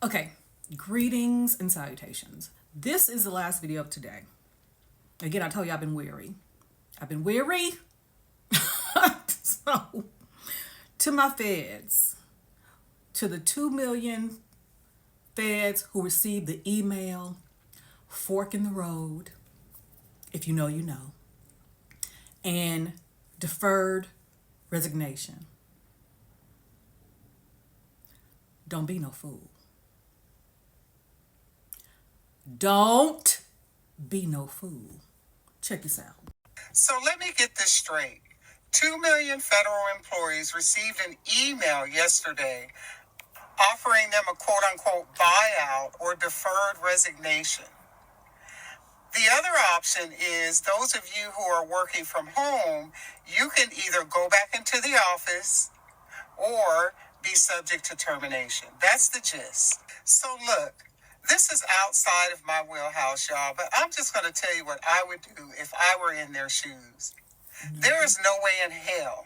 Okay, greetings and salutations. This is the last video of today. Again, I told you I've been weary. So, to my feds, to the 2 million feds who received the email, fork in the road, if you know, you know, and deferred resignation. Don't be no fool. Don't be no fool. Check this out. So let me get this straight. 2 million federal employees received an email yesterday offering them a quote unquote buyout or deferred resignation. The other option is those of you who are working from home, you can either go back into the office or be subject to termination. That's the gist. So look, this is outside of my wheelhouse, y'all, but I'm just going to tell you what I would do if I were in their shoes. There is no way in hell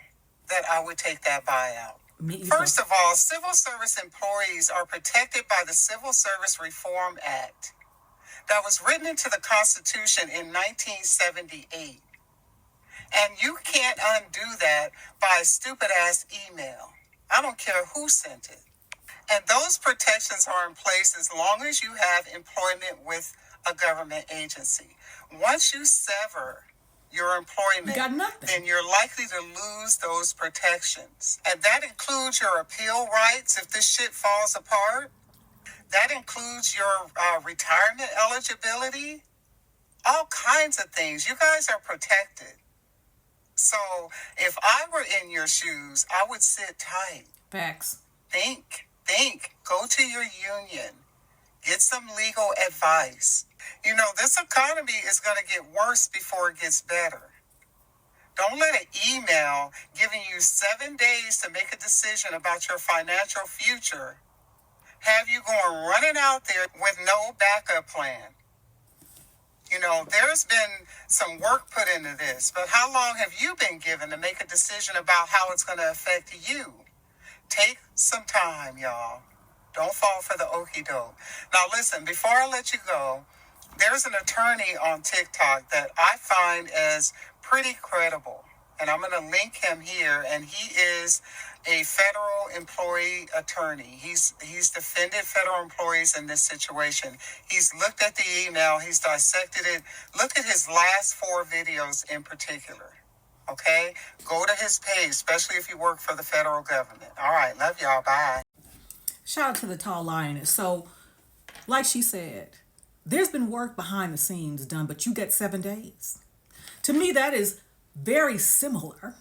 that I would take that buyout. First of all, civil service employees are protected by the Civil Service Reform Act that was written into the Constitution in 1978. And you can't undo that by a stupid ass email. I don't care who sent it. And those protections are in place as long as you have employment with a government agency. Once you sever your employment, then you're likely to lose those protections. And that includes your appeal rights if this shit falls apart. That includes your retirement eligibility. All kinds of things. You guys are protected. So if I were in your shoes, I would sit tight. Facts. Think. Go to your union. Get some legal advice. You know, this economy is going to get worse before it gets better. Don't let an email giving you 7 days to make a decision about your financial future have you going running out there with no backup plan. You know, there's been some work put into this, but how long have you been given to make a decision about how it's going to affect you? Take some time, y'all. Don't fall for the okie doke. Now listen, before I let you go, there's an attorney on TikTok that I find as pretty credible. And I'm going to link him here. And he is a federal employee attorney. He's defended federal employees in this situation. He's looked at the email. He's dissected it. Look at his last 4 videos in particular. Okay? Go to his page, especially if you work for the federal government. All right. Love y'all. Bye. Shout out to the tall lioness. So, like she said, there's been work behind the scenes done, but you get 7 days. To me, that is very similar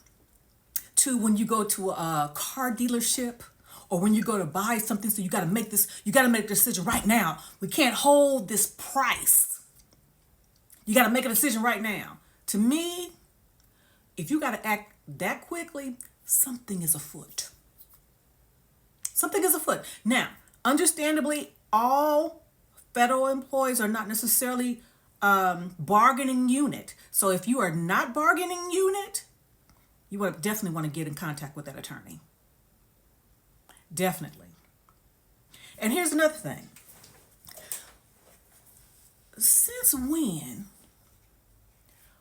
to when you go to a car dealership or when you go to buy something. So you got to make a decision right now. We can't hold this price. You got to make a decision right now. To me, if you got to act that quickly, something is afoot. Something is afoot. Now, understandably, all federal employees are not necessarily bargaining unit. So if you are not bargaining unit, you would definitely want to get in contact with that attorney. Definitely. And here's another thing. Since when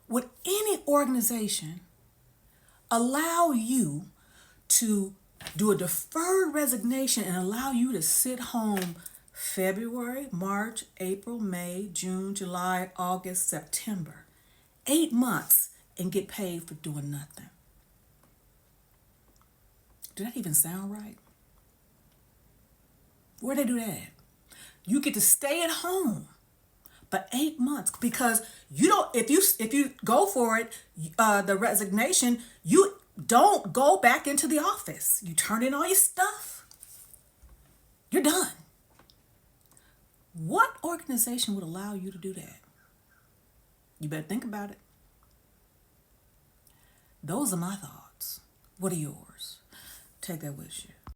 would any organization allow you to do a deferred resignation and allow you to sit home February, March, April, May, June, July, August, September, 8 months and get paid for doing nothing? Did that even sound right? Where'd they do that? You get to stay at home for 8 months because you don't. If you go for it, the resignation, you don't go back into the office. You turn in all your stuff. You're done. What organization would allow you to do that? You better think about it. Those are my thoughts. What are yours? Take that with you.